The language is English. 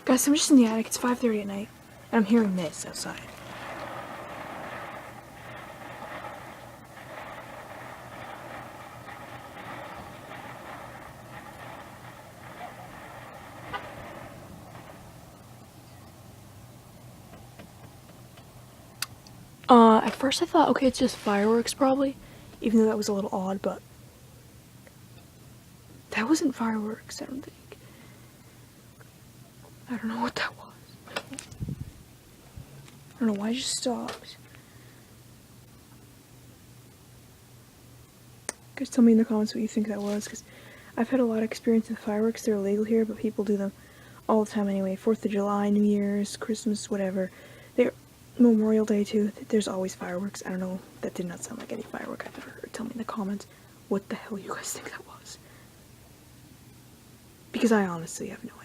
Guys, I'm just in the attic. It's 5:30 at night, and I'm hearing this outside. At first I thought, okay, it's just fireworks probably, even though that was a little odd, but that wasn't fireworks, I don't think. I don't know what that was. I don't know why it just stopped. Guys, tell me in the comments what you think that was, because I've had a lot of experience with fireworks. They're illegal here, but people do them all the time anyway. 4th of July, New Year's, Christmas, whatever. They're Memorial Day too. There's always fireworks. I don't know. That did not sound like any firework I've ever heard. Tell me in the comments what the hell you guys think that was. Because I honestly have no idea.